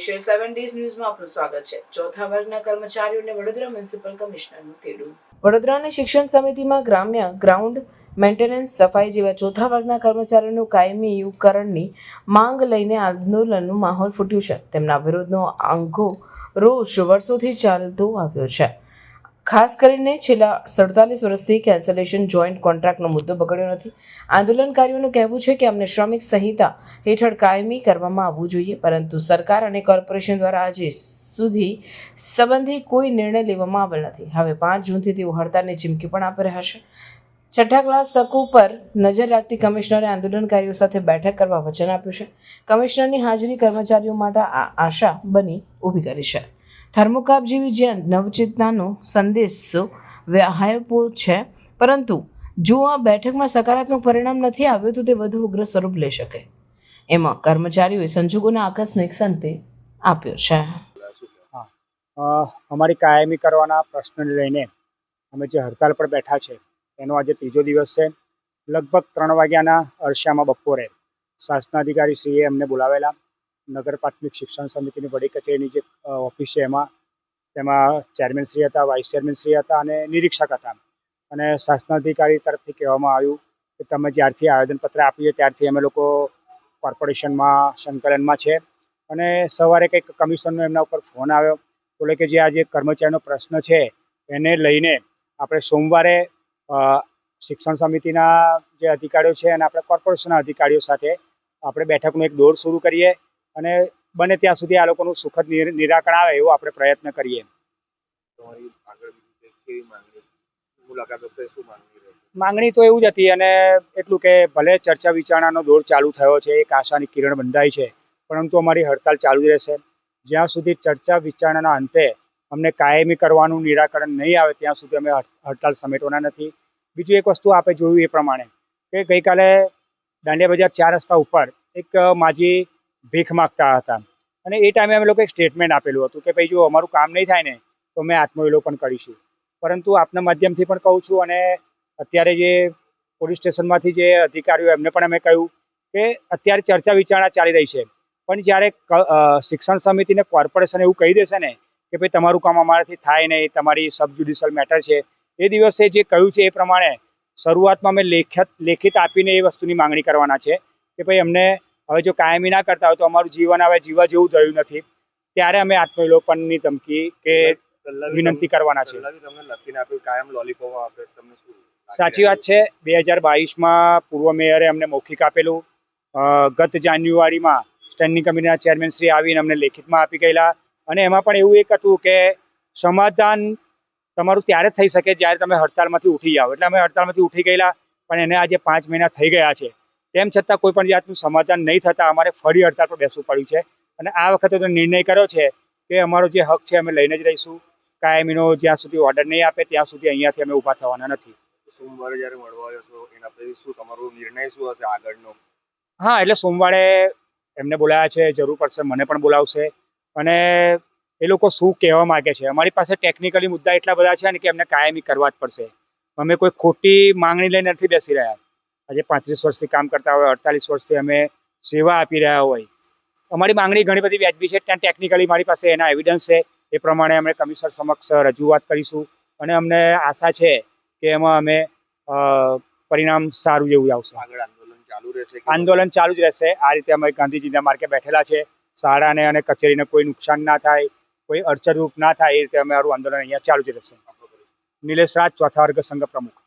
Special 7 days ન્યૂઝમાં આપનું સ્વાગત છે। ચોથા વર્ગના કર્મચારીઓને વડોદરા મ્યુનિસિપલ કમિશનરનું તેડું। વડોદરાની શિક્ષણ સમિતિમાં ગ્રામ્ય ગ્રાઉન્ડ મેન્ટેનન્સ સફાઈ જેવા ચોથા વર્ગના કર્મચારીઓનું કાયમીકરણની માંગ લઈને આંદોલનનું માહોલ ફૂટ્યું છે। તેમના વિરોધનો આંખો રોષ વર્ષોથી ચાલતો આવ્યો છે। ખાસ કરીને છેલ્લા 47 વર્ષથી કેન્સલેશન જોઈન્ટ કોન્ટ્રાક્ટનો મુદ્દો બગડ્યો નથી। આંદોલનકારીઓનું કહેવું છે કે અમને શ્રમિક સંહિતા હેઠળ કાયમી કરવામાં આવવું જોઈએ, પરંતુ સરકાર અને કોર્પોરેશન દ્વારા આજે સુધી સંબંધી કોઈ નિર્ણય લેવામાં આવેલ નથી। હવે 5 જૂનથી તેઓ હડતાલની ચીમકી પણ આપી રહ્યા છે। છઠ્ઠા ક્લાસ તકો પર નજર રાખતી કમિશનરે આંદોલનકારીઓ સાથે બેઠક કરવા વચન આપ્યું છે। કમિશનરની હાજરી કર્મચારીઓ માટે આશા બની ઊભી કરી છે। થર્મોકાપ જેવી જે નવચેતનાનો સંદેશો આપ્યો છે, પરંતુ જો આ બેઠકમાં સકારાત્મક પરિણામ નથી આવ્યું તો તે વધુ ઉગ્ર સ્વરૂપ લઈ શકે। એમાં કર્મચારીઓએ સંજોગોના આકસ્મિક સંતે આપ્યો છે। અમારી કાયમી કરવાના પ્રશ્નને લઈને અમે જે હડતાલ પર બેઠા છે એનો આજે ત્રીજો દિવસ છે। લગભગ 3 વાગ્યાના અરસામાં બપોરે શાસનાધિકારી શ્રીએ અમને બોલાવેલા નગર પ્રાથમિક શિક્ષણ સમિતિની વડી કચેરીની જે ઓફિસ છે તેમાં ચેરમેન શ્રી હતા, વાઇસ ચેરમેન શ્રી હતા અને નિરીક્ષક હતા। અને શાસનાધિકારી તરફથી કહેવામાં આવ્યું કે તમે જ્યારથી આવેદનપત્ર આપ્યું ત્યારથી અમે લોકો કોર્પોરેશનમાં સંકલનમાં છે। અને સવારે કંઈક કમિશનનો એમના ઉપર ફોન આવ્યો, બોલે કે જે આ જે કર્મચારીનો પ્રશ્ન છે એને લઈને આપણે સોમવારે શિક્ષણ સમિતિના જે અધિકારીઓ છે અને આપણે કોર્પોરેશનના અધિકારીઓ સાથે આપણે બેઠકનું એક દોર શરૂ કરીએ અને બને ત્યાં સુધી આ લોકોનું સુખદ નિરાકરણ આવે એવો આપણે પ્રયત્ન કરીએ। માંગણી તો એવું જ હતી અને એટલું કે ભલે ચર્ચા વિચારણાનો દોર ચાલુ થયો છે, એક આશાની કિરણ બંધાઈ છે, પરંતુ અમારી હડતાલ ચાલુ રહેશે જ્યાં સુધી ચર્ચા વિચારણાના અંતે અમને કાયમી કરવાનું નિરાકરણ નહીં આવે ત્યાં સુધી અમે હડતાલ સમેટવાના નથી। બીજું એક વસ્તુ આપણે જોયું એ પ્રમાણે કે ગઈકાલે દાંડિયા બજાર 4 રસ્તા ઉપર એક માજી ભીખ માગતા હતા અને એ ટાઈમે અમે લોકો એક સ્ટેટમેન્ટ આપેલું હતું કે ભાઈ જો અમારું કામ નહીં થાય ને તો અમે આત્મવિલોપન કરીશું। પરંતુ આપના માધ્યમથી પણ કહું છું અને અત્યારે જે પોલીસ સ્ટેશનમાંથી જે અધિકારીઓ એમને પણ અમે કહ્યું કે અત્યારે ચર્ચા વિચારણા ચાલી રહી છે, પણ જ્યારે શિક્ષણ સમિતિને કોર્પોરેશન એવું કહી દેશે ને કે ભાઈ તમારું કામ અમારાથી થાય નહીં, તમારી સબ જ્યુડિશિયલ મેટર છે, એ દિવસે જે કહ્યું છે એ પ્રમાણે શરૂઆતમાં અમે લેખિત આપીને એ વસ્તુની માંગણી કરવાના છે કે ભાઈ અમને હવે જો કાયમી ના કરતા હોય તો અમારું જીવન હવે જીવા જેવું થયું નથી, ત્યારે અમે આત્મવિલોપનની ધમકી કે વિનંતી કરવાના છે। સાચી વાત છે, 2022માં પૂર્વ મેયરે અમને મૌખિક આપેલું, ગત જાન્યુઆરીમાં સ્ટેન્ડિંગ કમિટીના ચેરમેન શ્રી આવીને અમને લેખિતમાં આપી ગયેલા અને એમાં પણ એવું એક હતું કે સમાધાન તમારું ત્યારે થઈ શકે જ્યારે તમે હડતાલમાંથી ઉઠી જાઓ, એટલે અમે હડતાલમાંથી ઉઠી ગયેલા, પણ એને આજે 5 મહિના થઈ ગયા છે, તેમ છતાં કોઈ પણ જાતનું સમાધાન નહીં થતાં અમારે ફરી હડતાલ પર બેસવું પડ્યું છે। અને આ વખતે તો નિર્ણય કર્યો છે કે અમારો જે હક છે અમે લઈને જ રહીશું। કાયમીનો જ્યાં સુધી ઓર્ડર નહીં આપે ત્યાં સુધી અહીંયાથી અમે ઊભા થવાના નથી। સોમવારે જ્યારે મળવા આવ્યો છો એના પછી શું તમારો નિર્ણય શું હશે આગળનો? હા, એટલે સોમવારે એમને બોલાયા છે, જરૂર પડશે મને પણ બોલાવશે અને એ લોકો શું કહેવા માગે છે, અમારી પાસે ટેકનિકલી મુદ્દા એટલા બધા છે ને કે એમને કાયમી કરવા જ પડશે। અમે કોઈ ખોટી માંગણી લઈને નથી બેસી રહ્યા। આજે 35 વર્ષથી કામ કરતા હોય, 48 વર્ષથી અમે સેવા આપી રહ્યા હોય, અમારી માંગણી ઘણી બધી વ્યાજબી છે, ત્યાં ટેકનિકલી મારી પાસે એના એવિડન્સ છે, એ પ્રમાણે અમે કમિશનર સમક્ષ રજૂઆત કરીશું અને અમને આશા છે કે એમાં અમે પરિણામ સારું જેવું આવશે। આગળ આંદોલન ચાલુ રહેશે? આંદોલન ચાલુ જ રહેશે। આ રીતે અમે ગાંધીજીના માર્ગે બેઠેલા છે, શાળાને અને કચેરીને કોઈ નુકસાન ના થાય, કોઈ અડચણરૂપ ના થાય એ રીતે અમારું આંદોલન અહીંયા ચાલુ જ રહેશે। નિલેશ રાજ, ચોથા વર્ગ સંઘ પ્રમુખ।